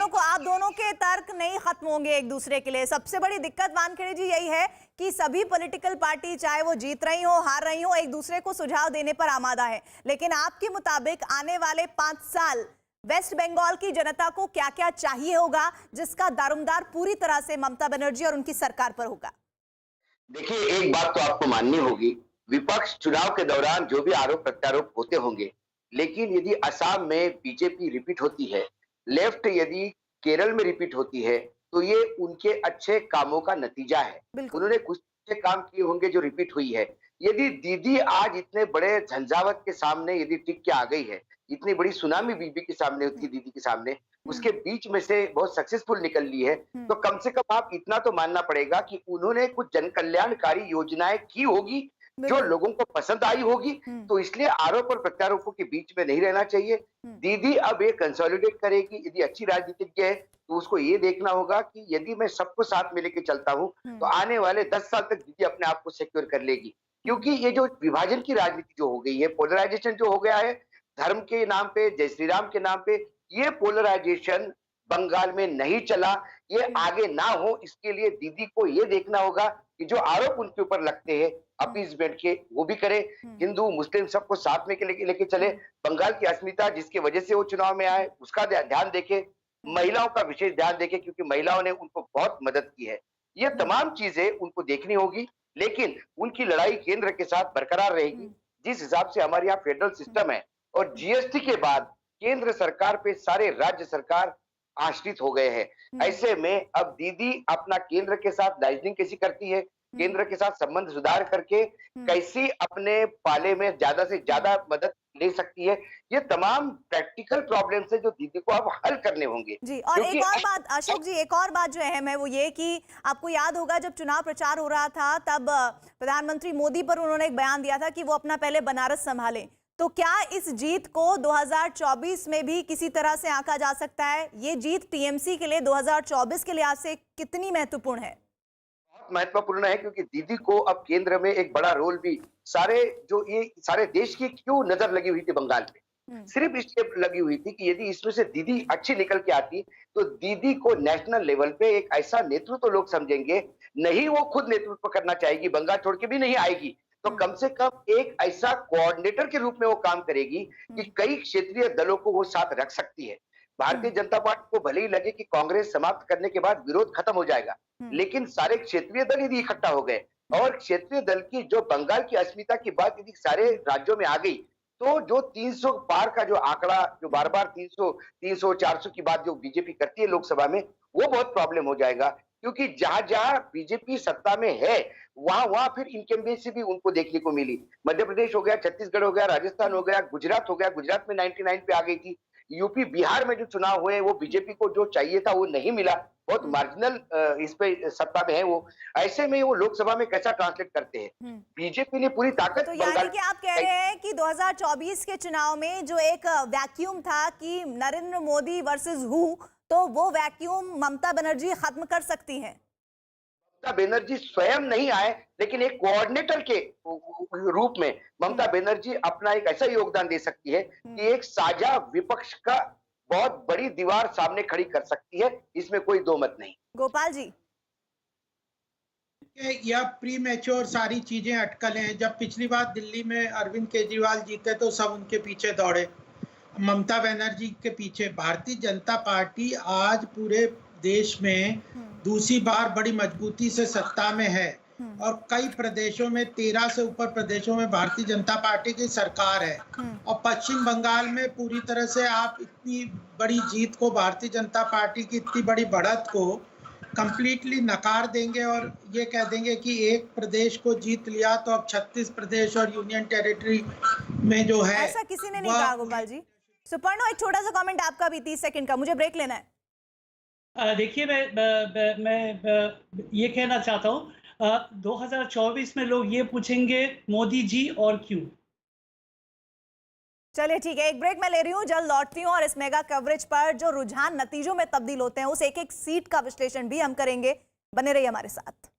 आप दोनों के तर्क नहीं खत्म होंगे एक दूसरे के लिए। सबसे बड़ी दिक्कत वानखेड़े जी यही है कि सभी पॉलिटिकल पार्टी चाहे वो जीत रही हो हार रही हो एक दूसरे को सुझाव देने पर आमादा है, लेकिन आपके मुताबिक आने वाले 5 साल वेस्ट बंगाल की जनता को क्या क्या चाहिए होगा जिसका दारोमदार पूरी तरह से ममता बनर्जी और उनकी सरकार पर होगा? देखिए, एक बात तो आपको माननी होगी, विपक्ष चुनाव के दौरान जो भी आरोप प्रत्यारोप होते होंगे, लेकिन यदि असम में बीजेपी रिपीट होती है, लेफ्ट यदि केरल में रिपीट होती है, तो ये उनके अच्छे कामों का नतीजा है। उन्होंने कुछ अच्छे काम किए होंगे जो रिपीट हुई है। यदि दीदी आज इतने बड़े झंझावत के सामने यदि टिक के आ गई है, इतनी बड़ी सुनामी बीबी के सामने थी दीदी के सामने, उसके बीच में से बहुत सक्सेसफुल निकल ली है, तो कम से कम आप इतना तो मानना पड़ेगा कि उन्होंने कुछ जन कल्याणकारी योजनाएं की होगी जो लोगों को पसंद आई होगी। तो इसलिए आरोप और प्रत्यारोपों के बीच में नहीं रहना चाहिए। दीदी अब ये कंसोलिडेट करेगी। यदि अच्छी राजनीतिज्ञ है तो उसको ये देखना होगा कि यदि मैं सबको साथ में लेके चलता हूँ तो आने वाले 10 साल तक दीदी अपने आप को सिक्योर कर लेगी। क्योंकि ये जो विभाजन की राजनीति जो हो गई है, पोलराइजेशन जो हो गया है धर्म के नाम पे, जय श्री राम के नाम पे, ये पोलराइजेशन बंगाल में नहीं चला, ये आगे ना हो इसके लिए दीदी को ये देखना होगा कि जो आरोप उनके ऊपर लगते हैं अपीजमेंट के वो भी करे, हिंदू मुस्लिम सबको साथ में लेके चले, बंगाल की अस्मिता जिसकी वजह से वो चुनाव में आए उसका ध्यान देखे, महिलाओं का विशेष ध्यान देखे क्योंकि महिलाओं ने उनको बहुत मदद की है। ये तमाम चीजें उनको देखनी होगी, लेकिन उनकी लड़ाई केंद्र के साथ बरकरार रहेगी। जिस हिसाब से हमारे यहाँ फेडरल सिस्टम है और जीएसटी के बाद केंद्र सरकार पे सारे राज्य सरकार आश्रित हो गए हैं। ऐसे में अब दीदी अपना केंद्र के साथ लाइजनिंग कैसी करती है, केंद्र के साथ संबंध सुधार करके कैसी अपने पाले में ज्यादा से ज्यादा मदद ले सकती है, ये तमाम प्रैक्टिकल प्रॉब्लम्स है जो दीदी को अब हल करने होंगे जी। और एक और बात अशोक जी, एक और बात जो अहम है वो ये कि आपको याद होगा जब चुनाव प्रचार हो रहा था तब प्रधानमंत्री मोदी पर उन्होंने एक बयान दिया था कि वो अपना पहले बनारस संभालें। तो क्या इस जीत को 2024 में भी किसी तरह से आंका जा सकता है? ये जीत टीएमसी के लिए 2024 के लिहाज से कितनी महत्वपूर्ण है? बहुत महत्वपूर्ण है क्योंकि दीदी को अब केंद्र में एक बड़ा रोल भी ये सारे देश की क्यों नजर लगी हुई थी बंगाल पे, सिर्फ इसलिए लगी हुई थी कि यदि इसमें से दीदी अच्छी निकल के आती तो दीदी को नेशनल लेवल पे एक ऐसा नेतृत्व तो लोग समझेंगे, नहीं वो खुद नेतृत्व करना चाहेगी, बंगाल छोड़ के भी नहीं आएगी, तो कम से कम एक ऐसा कोऑर्डिनेटर के रूप में वो काम करेगी कि कई क्षेत्रीय दलों को वो साथ रख सकती है। भारतीय जनता पार्टी को भले ही लगे कि कांग्रेस समाप्त करने के बाद विरोध खत्म हो जाएगा, लेकिन सारे क्षेत्रीय दल यदि इकट्ठा हो गए और क्षेत्रीय दल की जो बंगाल की अस्मिता की बात यदि सारे राज्यों में आ गई तो जो 300 पार का जो आंकड़ा जो बार बार 300 400 की बात जो बीजेपी करती है लोकसभा में, वो बहुत प्रॉब्लम हो जाएगा क्योंकि जहां जहां बीजेपी सत्ता में है वहां वहां फिर इनकम्बेंसी भी उनको देखने को मिली। मध्य प्रदेश हो गया, छत्तीसगढ़ हो गया, राजस्थान हो गया, गुजरात हो गया, गुजरात में 99 पे आ गई थी, यूपी बिहार में जो चुनाव हुए वो बीजेपी को जो चाहिए था वो नहीं मिला, बहुत मार्जिनल इस पे सत्ता में है वो। ऐसे में वो लोकसभा में कैसा ट्रांसलेट करते हैं? बीजेपी ने पूरी ताकत तो यानी कि आप कह रहे हैं कि 2024 के चुनाव में जो एक वैक्यूम था कि नरेंद्र मोदी वर्सेस हु, तो वो वैक्यूम ममता बनर्जी खत्म कर सकती हैं। ममता बनर्जी स्वयं नहीं आए लेकिन एक कोऑर्डिनेटर के रूप में ममता बनर्जी अपना एक ऐसा योगदान दे सकती है कि एक साझा विपक्ष का बहुत बड़ी दीवार सामने खड़ी कर सकती है, इसमें कोई दो मत नहीं। गोपाल जी, यह प्री मैच्योर सारी चीजें अटकल हैं। जब पिछली बार दिल्ली में अरविंद केजरीवाल जीते तो सब उनके पीछे दौड़े, ममता बनर्जी के पीछे। भारतीय जनता पार्टी आज पूरे देश में दूसरी बार बड़ी मजबूती से सत्ता में है और कई प्रदेशों में 13 से ऊपर प्रदेशों में भारतीय जनता पार्टी की सरकार है और पश्चिम बंगाल में पूरी तरह से आप इतनी बड़ी जीत को, भारतीय जनता पार्टी की इतनी बड़ी बढ़त को कंप्लीटली नकार देंगे और ये कह देंगे कि एक प्रदेश को जीत लिया तो अब 36 प्रदेश और यूनियन टेरिटरी में जो है, ऐसा किसी ने नहीं कहा गोपाल जी। सुपर्णो, एक छोटा सा कमेंट आपका भी 30 सेकंड का, मुझे ब्रेक लेना है। देखिए, मैं ये कहना चाहता हूँ 2024 में लोग ये पूछेंगे मोदी जी और क्यों। चलिए ठीक है, एक ब्रेक मैं ले रही हूँ, जल्द लौटती हूँ और इस मेगा कवरेज पर जो रुझान नतीजों में तब्दील होते हैं उस एक एक सीट का विश्लेषण भी हम करेंगे। बने रहिए हमारे साथ।